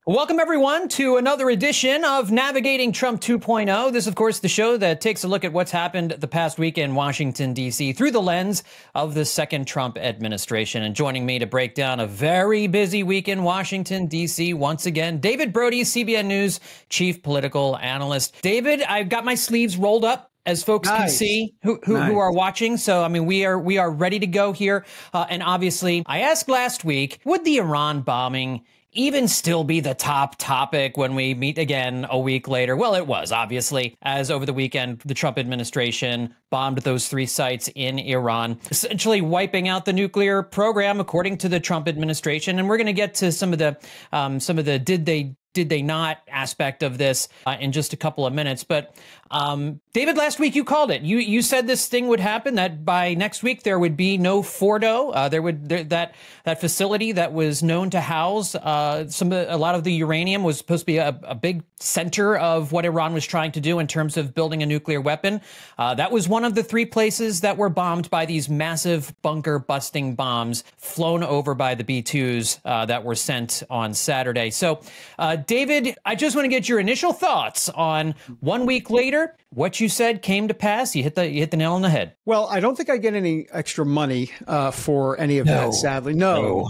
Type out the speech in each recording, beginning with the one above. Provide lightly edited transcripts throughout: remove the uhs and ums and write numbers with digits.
Welcome, everyone, to another edition of Navigating Trump 2.0. This, of course, the show that takes a look at what's happened the past week in Washington, D.C. through the lens of the second Trump administration. And joining me to break down a very busy week in Washington, D.C. once again, David Brody, CBN News chief political analyst. David, I've got my sleeves rolled up, as folks can see who are watching. So, I mean, we are ready to go here. And obviously, I asked last week, would the Iran bombing even still be the top topic when we meet again a week later? Well, it was, obviously, as over the weekend, the Trump administration bombed those 3 sites in Iran, essentially wiping out the nuclear program, according to the Trump administration. And we're going to get to some of the did they not aspect of this in just a couple of minutes. But David, last week you called it. You said this thing would happen, that by next week there would be no Fordo. That facility that was known to house a lot of the uranium was supposed to be a big center of what Iran was trying to do in terms of building a nuclear weapon. That was one of the 3 places that were bombed by these massive bunker busting bombs flown over by the B-2s that were sent on Saturday. So, David, I just want to get your initial thoughts on 1 week later. What you said came to pass. You hit the nail on the head. Well, I don't think I get any extra money for any of that, sadly. No.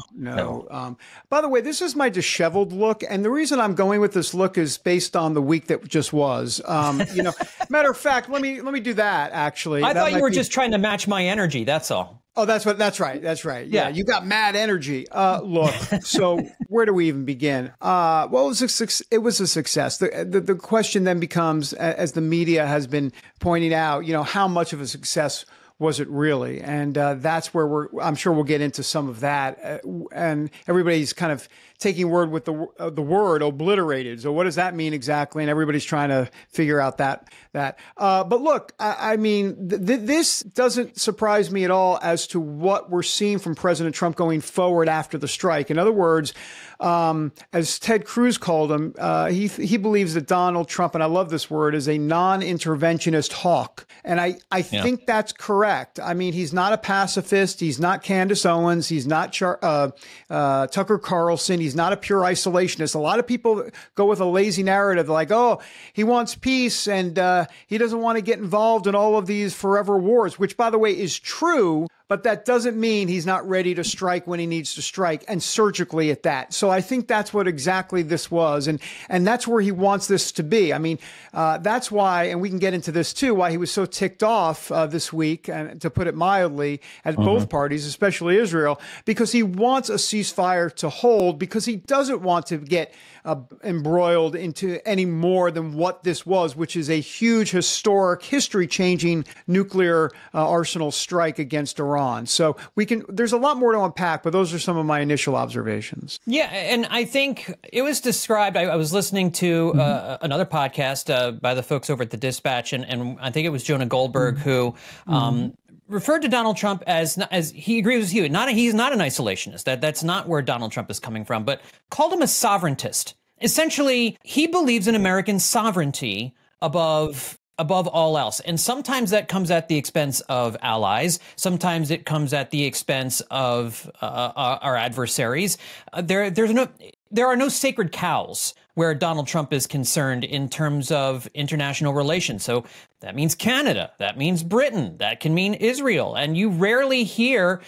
By the way, this is my disheveled look. And the reason I'm going with this look is based on the week that just was. Matter of fact, let me do that, actually. I thought you were just trying to match my energy. That's all. Oh, that's right. Yeah. You got mad energy. Look, so where do we even begin? Well, it was a success. The question then becomes, as the media has been pointing out, how much of a success was it really? And that's where I'm sure we'll get into some of that. And everybody's kind of taking word with the word obliterated. So what does that mean exactly? And everybody's trying to figure out that. But look, I mean, this doesn't surprise me at all as to what we're seeing from President Trump going forward after the strike. In other words, as Ted Cruz called him, he believes that Donald Trump, and I love this word, is a non-interventionist hawk. And I think that's correct. I mean, he's not a pacifist. He's not Candace Owens. He's not Tucker Carlson. He's not a pure isolationist. A lot of people go with a lazy narrative like, oh, he wants peace and he doesn't want to get involved in all of these forever wars, which, by the way, is true. But that doesn't mean he's not ready to strike when he needs to strike, and surgically at that. So I think that's what exactly this was. And that's where he wants this to be. I mean, that's why, and we can get into this too, why he was so ticked off this week, and to put it mildly, at both parties, especially Israel, because he wants a ceasefire to hold, because he doesn't want to get embroiled into any more than what this was, which is a huge, historic, history-changing nuclear arsenal strike against Iran. So there's a lot more to unpack, but those are some of my initial observations. Yeah. And I think it was described, I was listening to another podcast by the folks over at the Dispatch, and I think it was Jonah Goldberg who referred to Donald Trump as he agrees with you. He's not an isolationist. That's not where Donald Trump is coming from, but called him a sovereigntist. Essentially, he believes in American sovereignty above all else. And sometimes that comes at the expense of allies. Sometimes it comes at the expense of our adversaries. There are no sacred cows where Donald Trump is concerned in terms of international relations. So that means Canada, that means Britain, that can mean Israel. And you rarely hear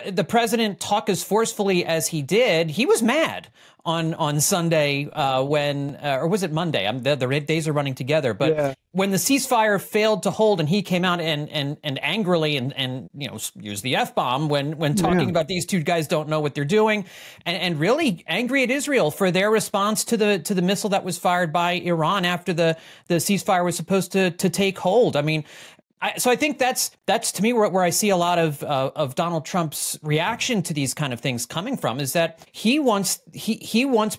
the president talk as forcefully as he did. He was mad on Sunday or was it Monday? The days are running together. But when the ceasefire failed to hold, and he came out and angrily and used the F-bomb when talking about these 2 guys don't know what they're doing, and really angry at Israel for their response to the missile that was fired by Iran after the ceasefire was supposed to take hold. I mean, so I think that's to me where I see a lot of Donald Trump's reaction to these kind of things coming from, is that he wants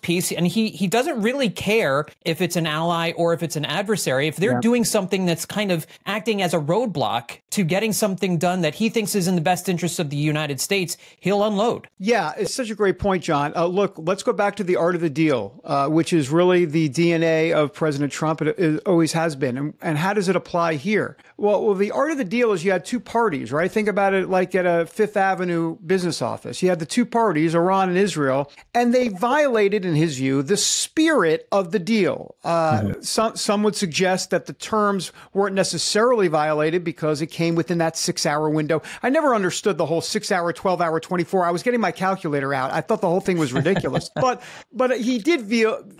peace, and he doesn't really care if it's an ally or if it's an adversary. If they're doing something that's kind of acting as a roadblock to getting something done that he thinks is in the best interest of the United States, he'll unload. Yeah, it's such a great point, John. Look, let's go back to the art of the deal, which is really the DNA of President Trump. It always has been. And how does it apply here? Well, Well, the art of the deal is you had two parties, right? Think about it like at a Fifth Avenue business office. You had the two parties, Iran and Israel, and they violated, in his view, the spirit of the deal. Some would suggest that the terms weren't necessarily violated because it came within that 6-hour window. I never understood the whole 6-hour, 12-hour, 24. I was getting my calculator out. I thought the whole thing was ridiculous. but he did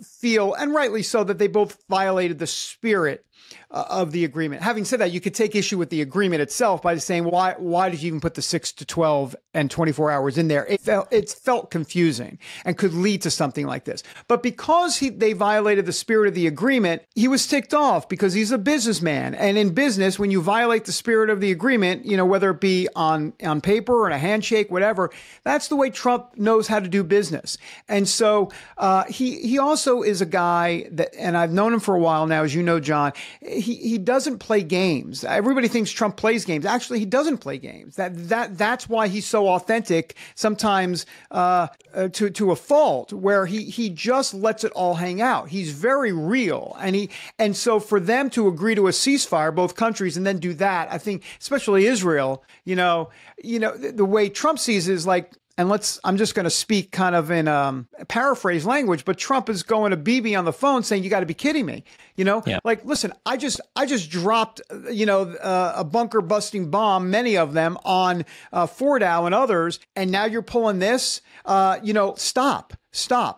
feel, and rightly so, that they both violated the spirit of the agreement. Having said that, you could take issue with the agreement itself by saying, why did you even put the 6 to 12 and 24 hours in there? It felt confusing and could lead to something like this. But because they violated the spirit of the agreement, he was ticked off because he's a businessman. And in business, when you violate the spirit of the agreement, whether it be on paper or in a handshake, whatever, that's the way Trump knows how to do business. And so he also is a guy that, and I've known him for a while now, as you know, John, he doesn't play games. Everybody thinks Trump plays games. Actually, he doesn't play games. That's why he's so authentic, sometimes to a fault, where he just lets it all hang out. He's very real, and so for them to agree to a ceasefire, both countries, and then do that, I think, especially Israel, the way Trump sees it is like. And I'm just going to speak kind of in paraphrase language, but Trump is going to Bibi on the phone saying, you got to be kidding me. Like, listen, I just dropped, a bunker busting bomb, many of them on Fordow and others. And now you're pulling this, stop.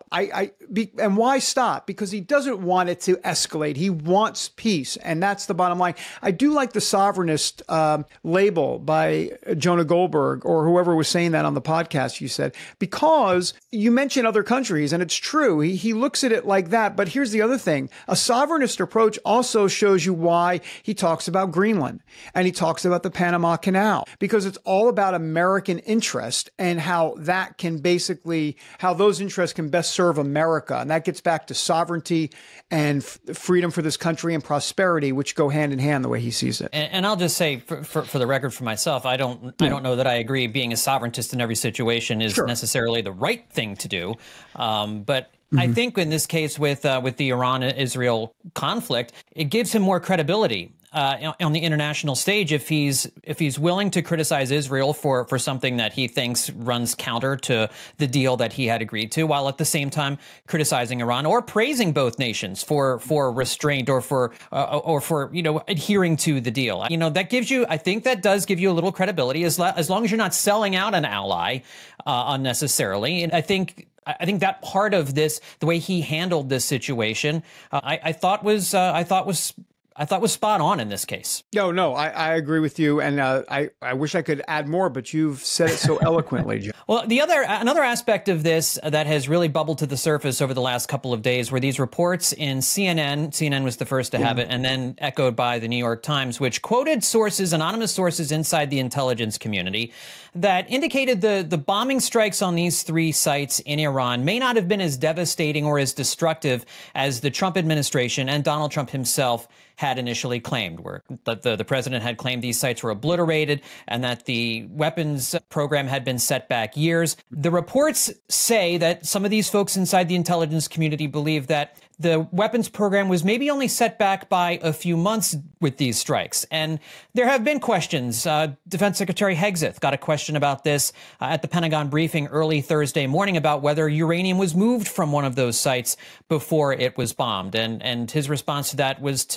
And why stop? Because he doesn't want it to escalate. He wants peace. And that's the bottom line. I do like the sovereignist label by Jonah Goldberg or whoever was saying that on the podcast you said, because you mentioned other countries and it's true. He looks at it like that. But here's the other thing. A sovereignist approach also shows you why he talks about Greenland and he talks about the Panama Canal, because it's all about American interest and how that can basically, how those interests can best serve America. And that gets back to sovereignty and freedom for this country and prosperity, which go hand in hand the way he sees it. And I'll just say for the record for myself, I don't know that I agree being a sovereigntist in every situation is necessarily the right thing to do. But I think in this case with the Iran-Israel conflict, it gives him more credibility on the international stage if he's willing to criticize Israel for something that he thinks runs counter to the deal that he had agreed to, while at the same time criticizing Iran or praising both nations for restraint or for adhering to the deal. That gives you, I think that does give you a little credibility as long as you're not selling out an ally unnecessarily. And I think that part of this, the way he handled this situation, I thought was spot on in this case. No, I agree with you, and I wish I could add more, but you've said it so eloquently, John. Well, another aspect of this that has really bubbled to the surface over the last couple of days were these reports in CNN. CNN was the first to have it, and then echoed by the New York Times, which quoted anonymous sources inside the intelligence community that indicated the bombing strikes on these 3 sites in Iran may not have been as devastating or as destructive as the Trump administration and Donald Trump himself had initially claimed, where the president had claimed these sites were obliterated and that the weapons program had been set back years. The reports say that some of these folks inside the intelligence community believe that the weapons program was maybe only set back by a few months with these strikes. And there have been questions. Defense Secretary Hegseth got a question about this at the Pentagon briefing early Thursday morning about whether uranium was moved from one of those sites before it was bombed. And his response to that was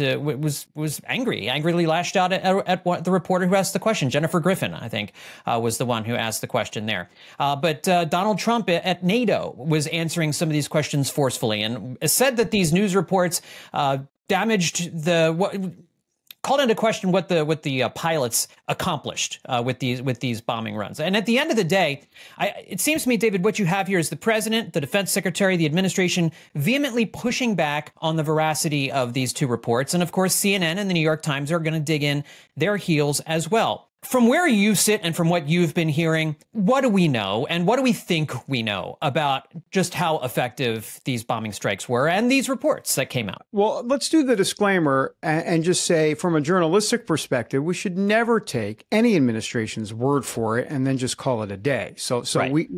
angrily lashed out at the reporter who asked the question. Jennifer Griffin, I think, was the one who asked the question there. But Donald Trump at NATO was answering some of these questions forcefully and said that these news reports called into question what the pilots accomplished with these bombing runs. And at the end of the day, it seems to me, David, what you have here is the president, the defense secretary, the administration vehemently pushing back on the veracity of these 2 reports. And of course, CNN and the New York Times are going to dig in their heels as well. From where you sit and from what you've been hearing, what do we know and what do we think we know about just how effective these bombing strikes were and these reports that came out? Well, let's do the disclaimer and just say from a journalistic perspective, we should never take any administration's word for it and then just call it a day. So right.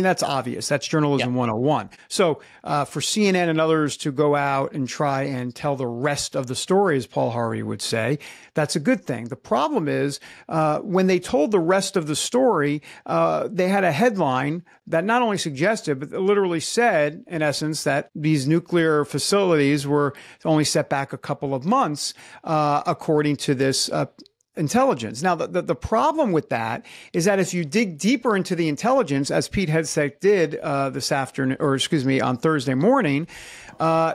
That's obvious. That's journalism 101. So for CNN and others to go out and try and tell the rest of the story, as Paul Harvey would say, that's a good thing. The problem is when they told the rest of the story, they had a headline that not only suggested, but literally said, in essence, that these nuclear facilities were only set back a couple of months, according to this intelligence. Now, the problem with that is that if you dig deeper into the intelligence, as Pete Hegseth did on Thursday morning,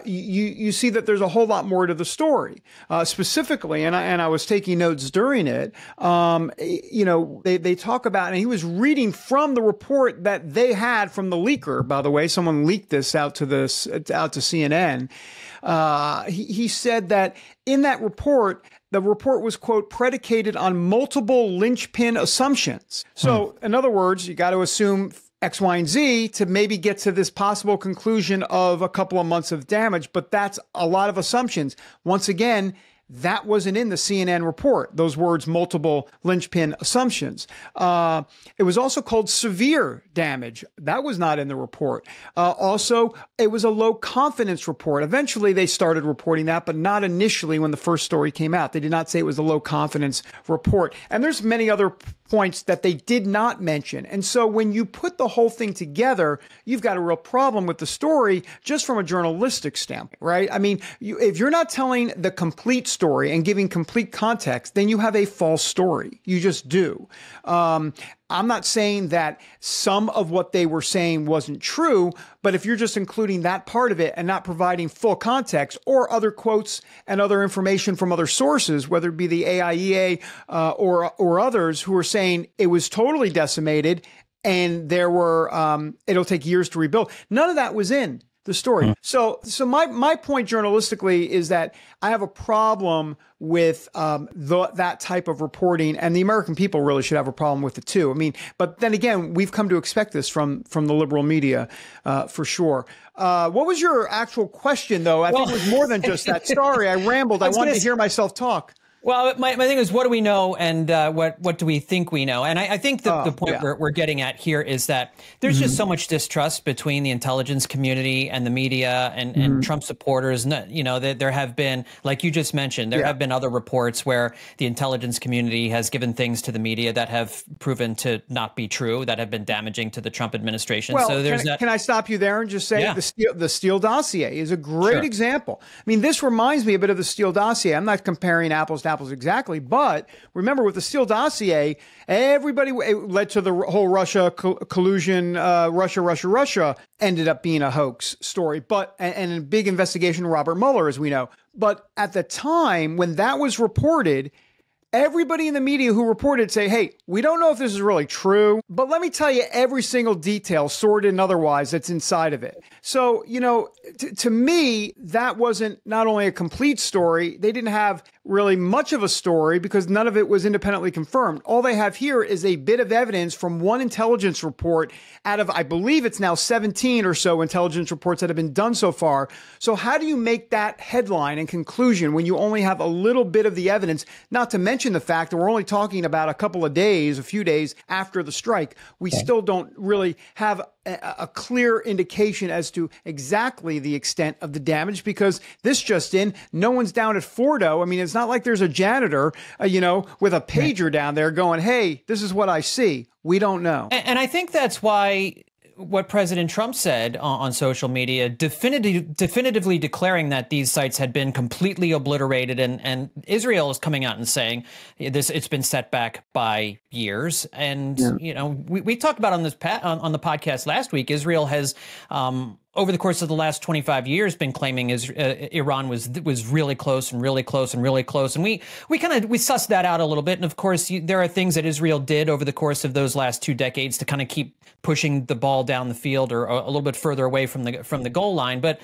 you see that there's a whole lot more to the story. Specifically, and I was taking notes during it. They talk about, and he was reading from the report that they had from the leaker. By the way, someone leaked this out to CNN. He said that in that report, the report was, quote, predicated on multiple linchpin assumptions. So, in other words, you got to assume X, Y, and Z to maybe get to this possible conclusion of a couple of months of damage, but that's a lot of assumptions. Once again, that wasn't in the CNN report, those words, multiple linchpin assumptions. It was also called severe damage. That was not in the report. Also, it was a low confidence report. Eventually, they started reporting that, but not initially when the first story came out. They did not say it was a low confidence report. And there's many other points that they did not mention. And so when you put the whole thing together, you've got a real problem with the story just from a journalistic standpoint, right? I mean, if you're not telling the complete story and giving complete context, then you have a false story. You just do. I'm not saying that some of what they were saying wasn't true, but if you're just including that part of it and not providing full context or other quotes and other information from other sources, whether it be the AIEA or others who are saying it was totally decimated and there were it'll take years to rebuild, none of that was in the story. So my point journalistically is that I have a problem with that type of reporting, and the American people really should have a problem with it too. I mean, but then again, we've come to expect this from the liberal media for sure. What was your actual question, though? I think it was more than just that. Sorry, I rambled. I wanted to hear myself talk. Well, my thing is, what do we know and what do we think we know? And I think the point we're getting at here is that there's just so much distrust between the intelligence community and the media and Trump supporters. There have been, like you just mentioned, there have been other reports where the intelligence community has given things to the media that have proven to not be true, that have been damaging to the Trump administration. Well, so can I stop you there and just say the Steele dossier is a great example. I mean, this reminds me a bit of the Steele dossier. I'm not comparing apples to apples exactly, but remember with the Steele dossier, it led to the whole Russia collusion, Russia ended up being a hoax story, and a big investigation, Robert Mueller, as we know. But at the time when that was reported, everybody in the media who reported say, hey, we don't know if this is really true, but let me tell you every single detail, sordid and otherwise, that's inside of it. So, to me, that wasn't not only a complete story, they didn't have really much of a story because none of it was independently confirmed. All they have here is a bit of evidence from one intelligence report out of, I believe it's now 17 or so intelligence reports that have been done so far. So how do you make that headline and conclusion when you only have a little bit of the evidence, not to mention the fact that we're only talking about a few days after the strike? We still don't really have a clear indication as to exactly the extent of the damage because this just in, no one's down at Fordo. I mean, it's not like there's a janitor, with a pager down there going, hey, this is what I see. We don't know. And I think that's why what President Trump said on social media, definitively declaring that these sites had been completely obliterated, and Israel is coming out and saying it's been set back by years. And we talked about on the podcast last week, Israel has over the course of the last 25 years been claiming Iran was really close and really close and really close. And we sussed that out a little bit. And of course, there are things that Israel did over the course of those last 2 decades to kind of keep pushing the ball down the field or a little bit further away from the goal line. But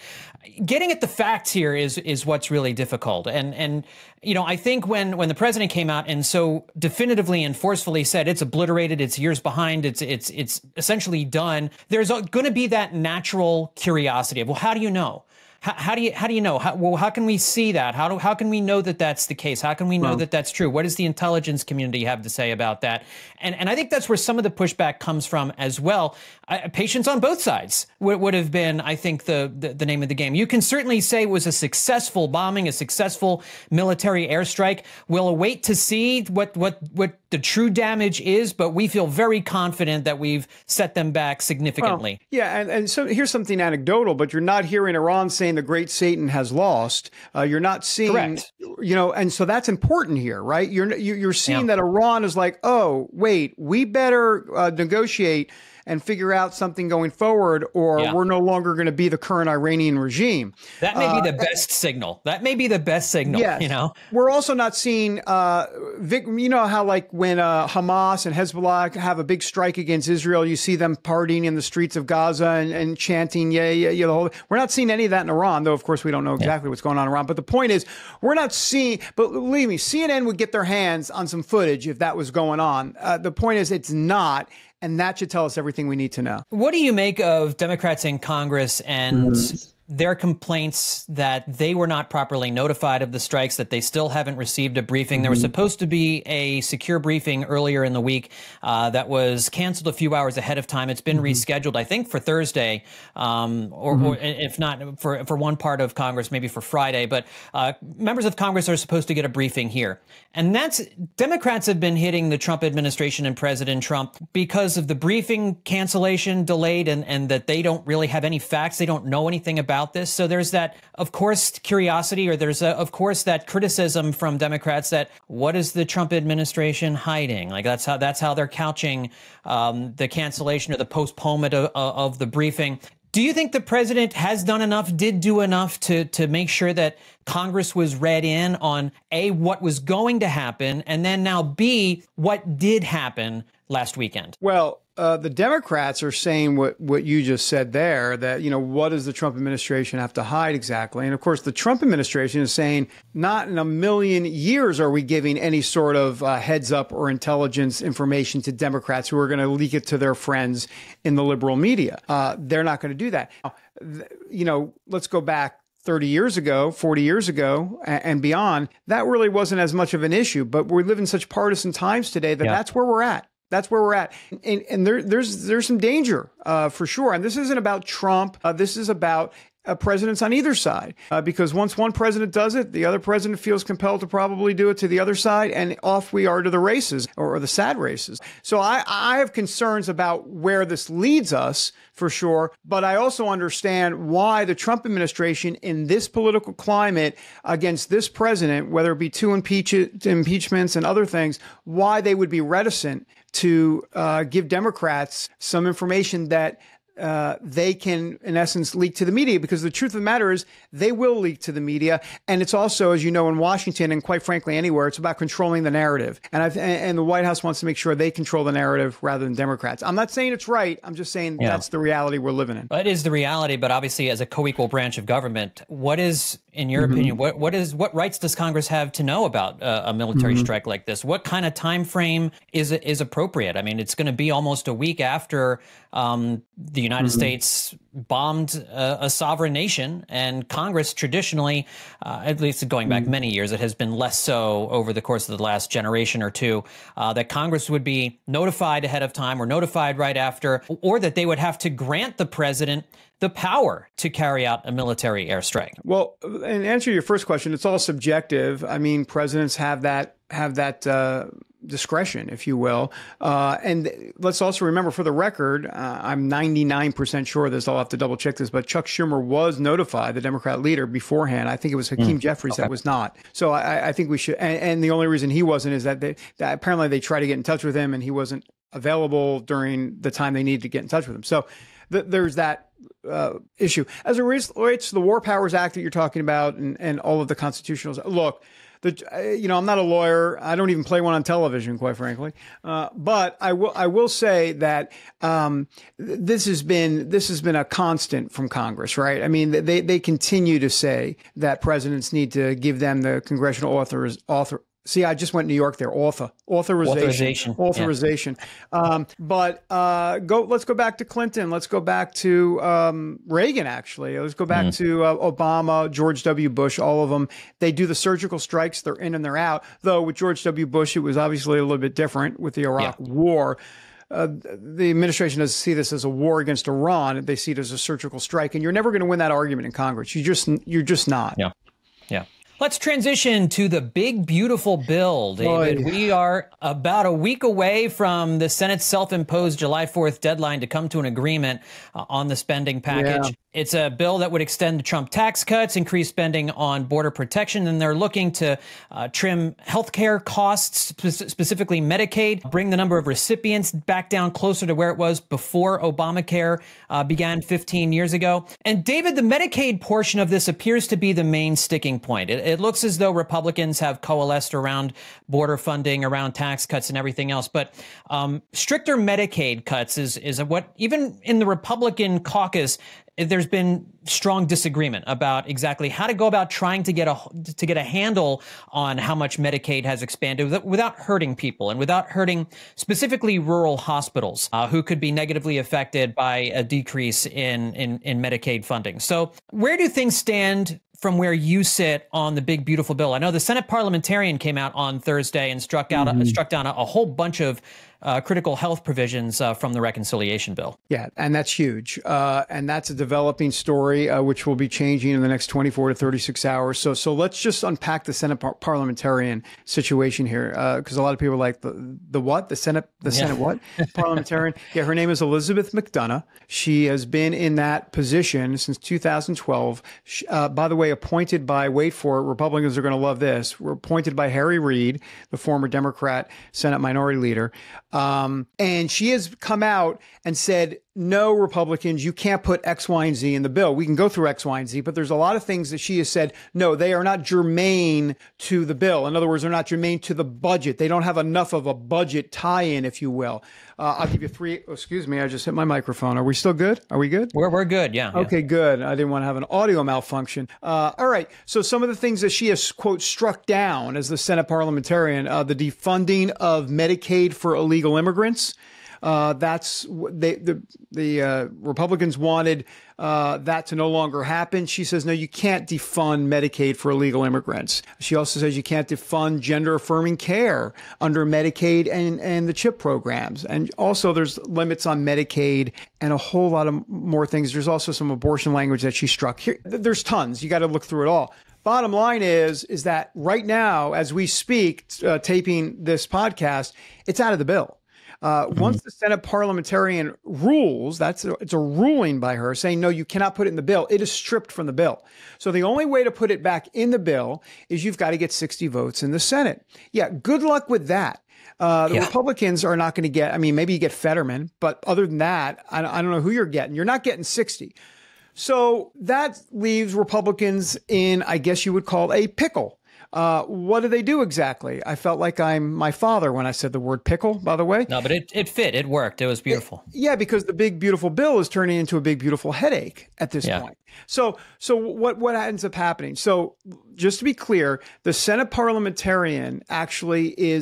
getting at the facts here is what's really difficult. And I think when the president came out and so definitively and forcefully said it's obliterated, it's years behind, it's essentially done, there's going to be that natural curiosity of, well, how do you know? How do you know? How can we see that? How can we know that that's the case? How can we know that that's true? What does the intelligence community have to say about that? And I think that's where some of the pushback comes from as well. Patience on both sides would have been, I think, the name of the game. You can certainly say it was a successful bombing, a successful military airstrike. We'll await to see what the true damage is, but we feel very confident that we've set them back significantly. Well, yeah, and so here's something anecdotal, but you're not hearing Iran saying the great Satan has lost. You're not seeing, correct. And so that's important here, right? You're seeing that Iran is like, oh, wait, we better negotiate and figure out something going forward, or we're no longer going to be the current Iranian regime. That may be the best signal. That may be the best signal. Yes. We're also not seeing, how like when Hamas and Hezbollah have a big strike against Israel, you see them partying in the streets of Gaza and chanting, the whole. We're not seeing any of that in Iran, though, of course, we don't know exactly what's going on in Iran. But the point is, we're not seeing, but believe me, CNN would get their hands on some footage if that was going on. The point is, it's not. And that should tell us everything we need to know. What do you make of Democrats in Congress and their complaints that they were not properly notified of the strikes, that they still haven't received a briefing? There was supposed to be a secure briefing earlier in the week that was canceled a few hours ahead of time. It's been rescheduled, I think, for Thursday, or if not for one part of Congress, maybe for Friday. But members of Congress are supposed to get a briefing here. And Democrats have been hitting the Trump administration and President Trump because of the briefing cancellation delayed and that they don't really have any facts. They don't know anything about this. So there's that, of course, curiosity, or there's, of course, that criticism from Democrats that what is the Trump administration hiding? Like that's how they're couching the cancellation or the postponement of the briefing. Do you think the president has done enough, did do enough to make sure that Congress was read in on A, what was going to happen, and then now B, what did happen last weekend? Well, the Democrats are saying what you just said there, that, what does the Trump administration have to hide exactly? And of course, the Trump administration is saying not in a million years are we giving any sort of heads up or intelligence information to Democrats who are going to leak it to their friends in the liberal media. They're not going to do that. Now, let's go back 30 years ago, 40 years ago, and beyond. That really wasn't as much of an issue, but we live in such partisan times today that that's where we're at. That's where we're at. And there's some danger, for sure. And this isn't about Trump. This is about presidents on either side, because once one president does it, the other president feels compelled to probably do it to the other side. And off we are to the races, or the sad races. So I have concerns about where this leads us, for sure. But I also understand why the Trump administration in this political climate against this president, whether it be two impeachments and other things, why they would be reticent to give Democrats some information that they can, in essence, leak to the media, because the truth of the matter is they will leak to the media. And it's also, as you know, in Washington and quite frankly anywhere, it's about controlling the narrative. And the White House wants to make sure they control the narrative rather than Democrats. I'm not saying it's right. I'm just saying that's the reality we're living in. It is the reality. But obviously, as a co-equal branch of government, what is, in your opinion, what rights does Congress have to know about a military strike like this? What kind of time frame is appropriate? I mean, it's going to be almost a week after the United States bombed a sovereign nation, and Congress traditionally, at least going back many years, it has been less so over the course of the last generation or two, that Congress would be notified ahead of time or notified right after, or that they would have to grant the president the power to carry out a military airstrike. Well, in answer to your first question, it's all subjective. I mean, presidents have that discretion, if you will. And let's also remember, for the record, I'm 99% sure of this. I'll have to double check this, but Chuck Schumer was notified, the Democrat leader, beforehand. I think it was Hakeem Jeffries that was not. So I think we should. And the only reason he wasn't is that apparently they tried to get in touch with him and he wasn't available during the time they needed to get in touch with him. So there's that issue. As it relates to the War Powers Act that you're talking about and all of the constitutional, look, I'm not a lawyer. I don't even play one on television, quite frankly. But I will say that this has been a constant from Congress, right? I mean, they continue to say that presidents need to give them the congressional See, I just went New York there. Authorization. Let's go back to Clinton. Let's go back to Reagan, actually. Let's go back to Obama, George W. Bush, all of them. They do the surgical strikes. They're in and they're out. Though with George W. Bush, it was obviously a little bit different with the Iraq War. The administration doesn't see this as a war against Iran. They see it as a surgical strike. And you're never going to win that argument in Congress. You're just not. Yeah. Yeah. Let's transition to the big, beautiful bill, David. We are about a week away from the Senate's self-imposed July 4th deadline to come to an agreement on the spending package. Yeah. It's a bill that would extend the Trump tax cuts, increase spending on border protection, and they're looking to trim healthcare costs, specifically Medicaid, bring the number of recipients back down closer to where it was before Obamacare began 15 years ago. And David, the Medicaid portion of this appears to be the main sticking point. It looks as though Republicans have coalesced around border funding, around tax cuts and everything else. But stricter Medicaid cuts is what, even in the Republican caucus, there's been strong disagreement about exactly how to go about trying to get a handle on how much Medicaid has expanded without hurting people and without hurting specifically rural hospitals who could be negatively affected by a decrease in Medicaid funding. So where do things stand from where you sit on the big, beautiful bill? I know the Senate parliamentarian came out on Thursday and struck down a whole bunch of critical health provisions from the reconciliation bill. Yeah, and that's huge. And that's a developing story, which will be changing in the next 24 to 36 hours. So let's just unpack the Senate parliamentarian situation here, because a lot of people are like, the what? The Senate what? Parliamentarian? Yeah, her name is Elizabeth McDonough. She has been in that position since 2012. By the way, appointed by, wait for it, Republicans are going to love this, were appointed by Harry Reid, the former Democrat Senate minority leader. And she has come out and said, no, Republicans, you can't put X, Y, and Z in the bill. We can go through X, Y, and Z, but there's a lot of things that she has said, no, they are not germane to the bill. In other words, they're not germane to the budget. They don't have enough of a budget tie-in, if you will. I'll give you three. Oh, excuse me, I just hit my microphone. Are we still good? Are we good? We're good, yeah. Okay, good. I didn't want to have an audio malfunction. All right. So some of the things that she has, quote, struck down as the Senate parliamentarian, the defunding of Medicaid for illegal immigrants. That's the Republicans wanted that to no longer happen. She says, no, you can't defund Medicaid for illegal immigrants. She also says you can't defund gender affirming care under Medicaid and the CHIP programs. And also there's limits on Medicaid and a whole lot of more things. There's also some abortion language that she struck here. There's tons. You got to look through it all. Bottom line is that right now, as we speak, taping this podcast, it's out of the bill. Once the Senate parliamentarian rules, it's a ruling by her saying, no, you cannot put it in the bill. It is stripped from the bill. So the only way to put it back in the bill is you've got to get 60 votes in the Senate. Yeah, good luck with that. The Republicans are not going to get, I mean, maybe you get Fetterman, but other than that, I don't know who you're getting. You're not getting 60. So that leaves Republicans in, I guess you would call, a pickle. What do they do exactly? I felt like I'm my father when I said the word pickle, by the way. No, but it fit. It worked. It was beautiful. Yeah, because the big, beautiful bill is turning into a big, beautiful headache at this point. So what ends up happening? So just to be clear, the Senate parliamentarian actually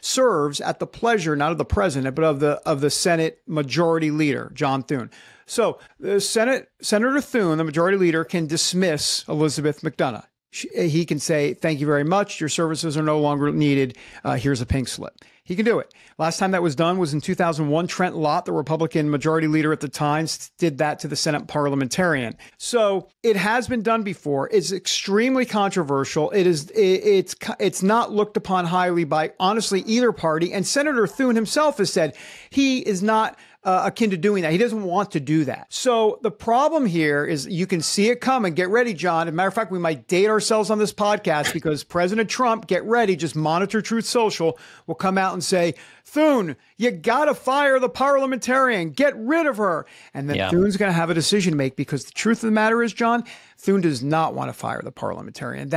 serves at the pleasure, not of the president, but of the Senate majority leader, John Thune. So the Senator Thune, the majority leader, can dismiss Elizabeth McDonough. He can say, thank you very much. Your services are no longer needed. Here's a pink slip. He can do it. Last time that was done was in 2001. Trent Lott, the Republican majority leader at the time, did that to the Senate parliamentarian. So it has been done before. It's extremely controversial. It's not looked upon highly by, honestly, either party. And Senator Thune himself has said he is not akin to doing that. He doesn't want to do that. So the problem here is you can see it coming. Get ready, John. As a matter of fact, we might date ourselves on this podcast because President Trump, get ready, just monitor Truth Social, will come out and say, Thune, you got to fire the parliamentarian. Get rid of her. And then Thune's going to have a decision to make because the truth of the matter is, John, Thune does not want to fire the parliamentarian.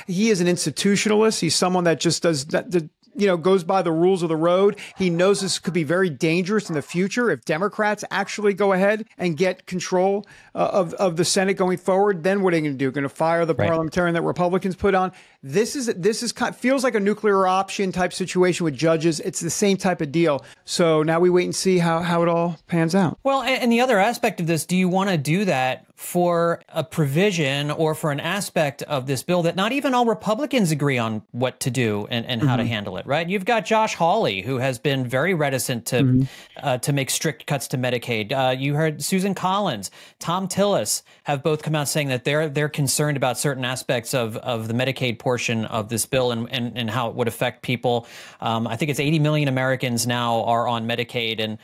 He is an institutionalist. He's someone that just does that. Goes by the rules of the road. He knows this could be very dangerous in the future if Democrats actually go ahead and get control of the Senate going forward. Then what are they going to do? Going to fire the parliamentarian that Republicans put on? This feels like a nuclear option type situation with judges. It's the same type of deal. So now we wait and see how it all pans out. Well, and the other aspect of this, do you want to do that for a provision or for an aspect of this bill that not even all Republicans agree on what to do and how to handle it, right? You've got Josh Hawley, who has been very reticent to make strict cuts to Medicaid. You heard Susan Collins, Tom Tillis have both come out saying that they're concerned about certain aspects of the Medicaid portion of this bill and how it would affect people. I think it's 80 million Americans now are on Medicaid, and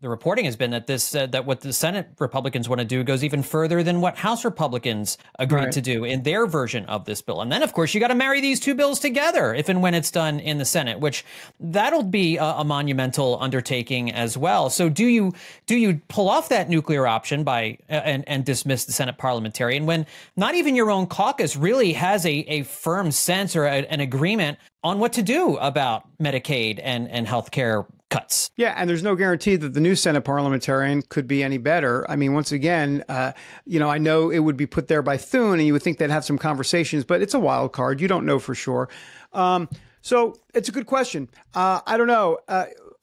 the reporting has been that that what the Senate Republicans want to do goes even further than what House Republicans agreed to do in their version of this bill. And then, of course, you got to marry these two bills together if and when it's done in the Senate, which that'll be a monumental undertaking as well. So do you pull off that nuclear option and dismiss the Senate parliamentarian when not even your own caucus really has a firm sense or an agreement on what to do about Medicaid and health care cuts? Yeah, and there's no guarantee that the new Senate parliamentarian could be any better. I mean, once again, I know it would be put there by Thune, and you would think they'd have some conversations, but it's a wild card. You don't know for sure. So it's a good question. I don't know.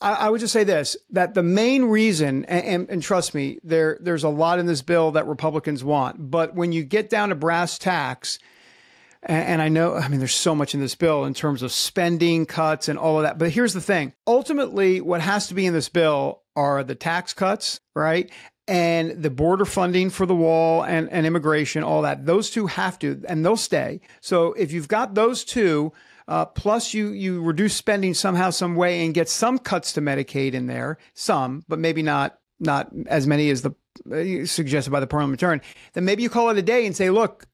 I would just say this, that the main reason, and trust me, there's a lot in this bill that Republicans want, but when you get down to brass tacks, and I know, there's so much in this bill in terms of spending cuts and all of that. But here's the thing. Ultimately, what has to be in this bill are the tax cuts, right? And the border funding for the wall and immigration, all that. Those two have to, and they'll stay. So if you've got those two, plus you reduce spending somehow, some way, and get some cuts to Medicaid in there, some, but maybe not as many as suggested by the parliamentarian, then maybe you call it a day and say, look,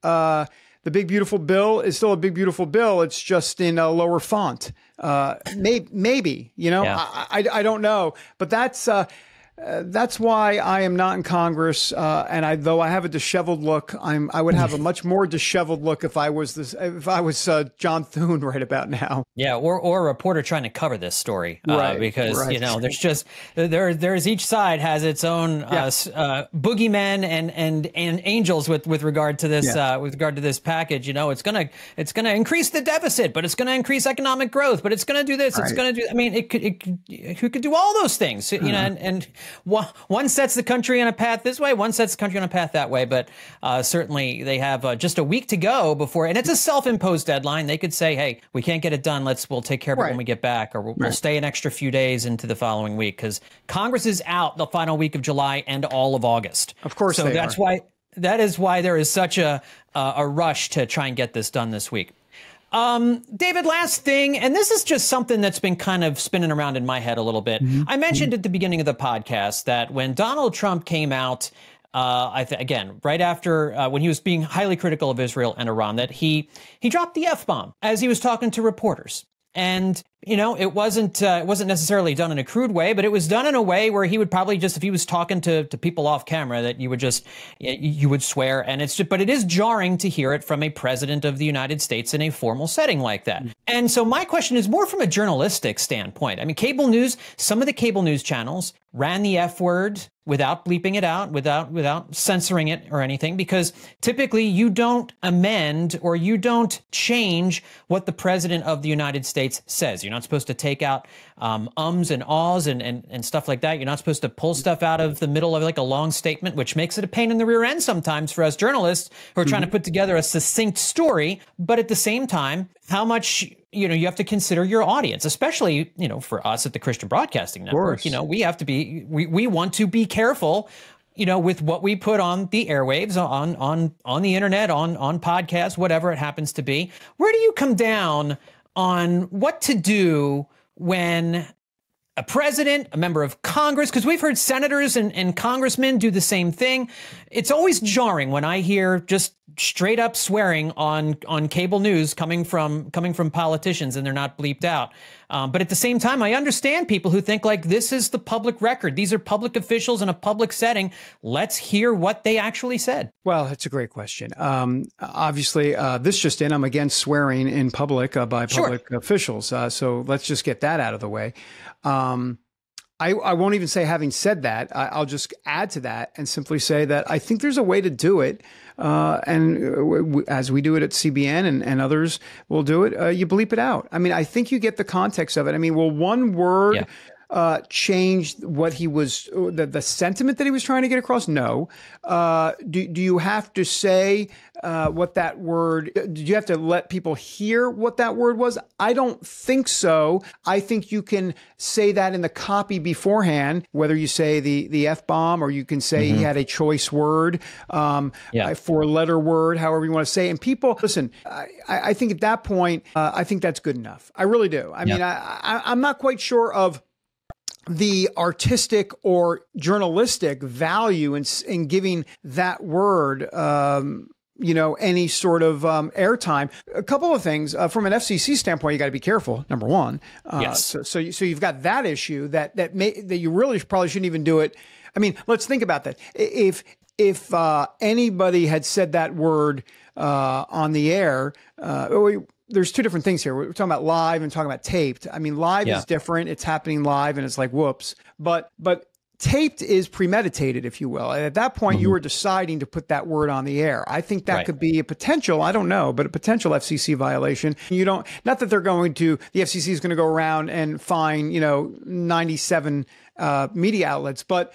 the big, beautiful bill is still a big, beautiful bill. It's just in a lower font. Maybe, I don't know. But that's why I am not in Congress. And though I have a disheveled look, I would have a much more disheveled look if I was John Thune right about now. Yeah, or a reporter trying to cover this story, because there's just there's each side has its own boogeymen and angels with regard to this with regard to this package. It's gonna increase the deficit, but it's gonna increase economic growth, but it's gonna do this, it's gonna do. Who could do all those things? And one sets the country on a path this way, one sets the country on a path that way. But certainly they have just a week to go before, and it's a self-imposed deadline. They could say, hey, we can't get it done. We'll take care of it when we get back, or we'll stay an extra few days into the following week because Congress is out the final week of July and all of August. Of course, so that is why there is such a rush to try and get this done this week. David, last thing, and this is just something that's been kind of spinning around in my head a little bit. I mentioned at the beginning of the podcast that when Donald Trump came out, again, right after when he was being highly critical of Israel and Iran, that he dropped the F-bomb as he was talking to reporters. And, it wasn't necessarily done in a crude way, but it was done in a way where he would probably just, if he was talking to people off camera, that you would swear. And but it is jarring to hear it from a president of the United States in a formal setting like that. And so my question is more from a journalistic standpoint. Cable news, some of the cable news channels ran the F word without bleeping it out, without censoring it or anything, because typically you don't amend or you don't change what the president of the United States says. You're not supposed to take out ums and ahs and stuff like that. You're not supposed to pull stuff out of the middle of like a long statement, which makes it a pain in the rear end sometimes for us journalists who are trying to put together a succinct story. But at the same time, how much you have to consider your audience, especially, for us at the Christian Broadcasting Network. We have to be, we want to be careful, with what we put on the airwaves, on the internet, on podcasts, whatever it happens to be. Where do you come down on what to do when a president, a member of Congress, because we've heard senators and congressmen do the same thing. It's always jarring when I hear just straight up swearing on cable news coming from politicians and they're not bleeped out. But at the same time, I understand people who think like this is the public record. These are public officials in a public setting. Let's hear what they actually said. Well, that's a great question. Obviously, this just in, I'm against swearing in public by public officials. So let's just get that out of the way. I won't even say having said that, I'll just add to that and simply say that I think there's a way to do it. As we do it at CBN and others will do it, you bleep it out. I mean, I think you get the context of it. I mean, will one word change what he was, the sentiment that he was trying to get across? No. Do you have to say what that word, do you have to let people hear what that word was? I don't think so. I think you can say that in the copy beforehand, whether you say the F-bomb or you can say he had a choice word, four-letter word, however you want to say. And people, listen, I think at that point, I think that's good enough. I really do. I mean, I'm not quite sure of the artistic or journalistic value in giving that word, any sort of airtime. A couple of things from an FCC standpoint, you got to be careful. Number one, so you've got that issue that you really probably shouldn't even do it. I mean, let's think about that. If anybody had said that word on the air, there's two different things here. We're talking about live and talking about taped. I mean, live is different. It's happening live and it's like, whoops. But taped is premeditated, if you will. And at that point, you were deciding to put that word on the air. I think that could be a potential, I don't know, but a potential FCC violation. Not that the FCC is going to go around and fine, 97 media outlets, but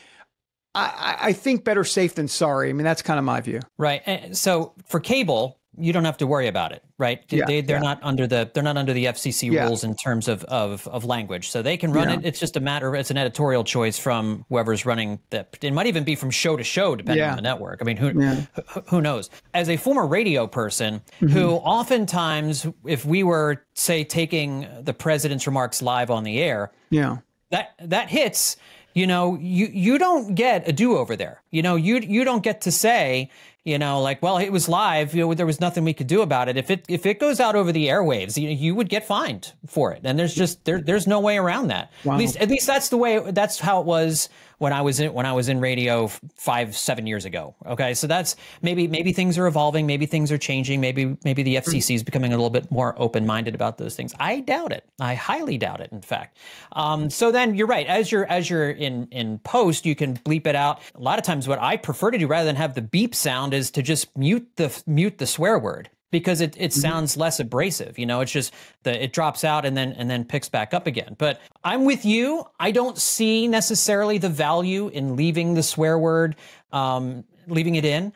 I think better safe than sorry. I mean, that's kind of my view. Right. And so for cable, you don't have to worry about it, right? They're not under the FCC rules in terms of language, so they can run it. It's just a matter. It's an editorial choice from whoever's running it might even be from show to show, depending on the network. I mean, who knows? As a former radio person, who oftentimes, if we were say taking the president's remarks live on the air, that hits. You don't get a do-over there. You don't get to say, like, well, it was live, there was nothing we could do about it. If it goes out over the airwaves, you would get fined for it. And there's no way around that. Wow. At least that's how it was when I was in radio 5-7 years ago. Okay. So that's maybe things are evolving, maybe things are changing, maybe the FCC is becoming a little bit more open-minded about those things. I doubt it. I highly doubt it, in fact. So then you're right. As you're in post, you can bleep it out. A lot of times what I prefer to do rather than have the beep sound is to just mute the swear word, because it sounds less abrasive. It's just it drops out and then picks back up again. But I'm with you. I don't see necessarily the value in leaving the swear word, leaving it in.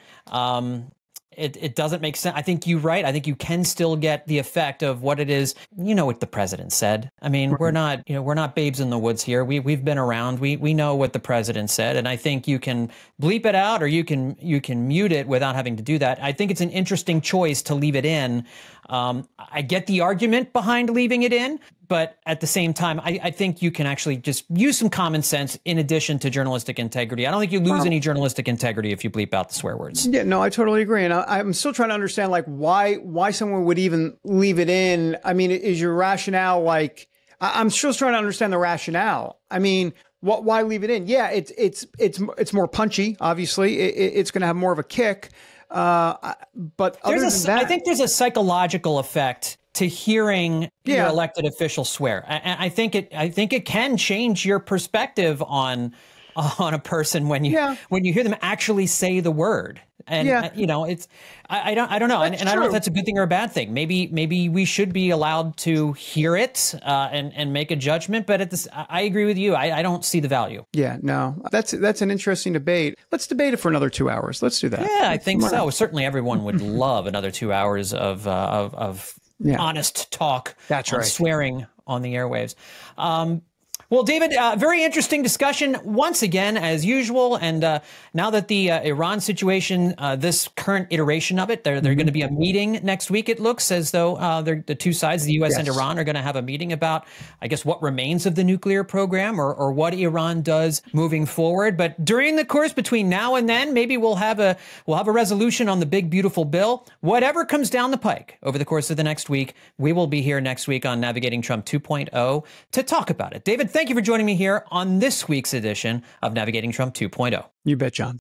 It doesn't make sense. I think you're right. I think you can still get the effect of what it is. What the president said. I mean, we're not babes in the woods here. We've been around. We know what the president said, and I think you can bleep it out or you can mute it without having to do that. I think it's an interesting choice to leave it in. I get the argument behind leaving it in, but at the same time, I think you can actually just use some common sense in addition to journalistic integrity. I don't think you lose any journalistic integrity if you bleep out the swear words. Yeah, no, I totally agree. And I'm still trying to understand, like, why someone would even leave it in. I mean, is your rationale like, I'm still trying to understand the rationale. I mean, why leave it in? Yeah, it's more punchy, obviously. It's going to have more of a kick. But other than that, I think there's a psychological effect to hearing your elected official swear. I think it can change your perspective on a person when you hear them actually say the word. And it's I don't know, and I don't know if that's a good thing or a bad thing. Maybe we should be allowed to hear it and make a judgment. But I agree with you. I don't see the value. Yeah, no, that's an interesting debate. Let's debate it for another 2 hours. Let's do that. Yeah, I think so. Certainly, everyone would love another 2 hours of honest talk. That's right. Swearing on the airwaves. Well, David, very interesting discussion once again, as usual. And now that the Iran situation, this current iteration of it, they're going to be a meeting next week. It looks as though the two sides, the U.S. and Iran, are going to have a meeting about, I guess, what remains of the nuclear program or what Iran does moving forward. But during the course between now and then, maybe we'll have a resolution on the big, beautiful bill. Whatever comes down the pike over the course of the next week, we will be here next week on Navigating Trump 2.0 to talk about it. David, thank you for joining me here on this week's edition of Navigating Trump 2.0. You bet, John.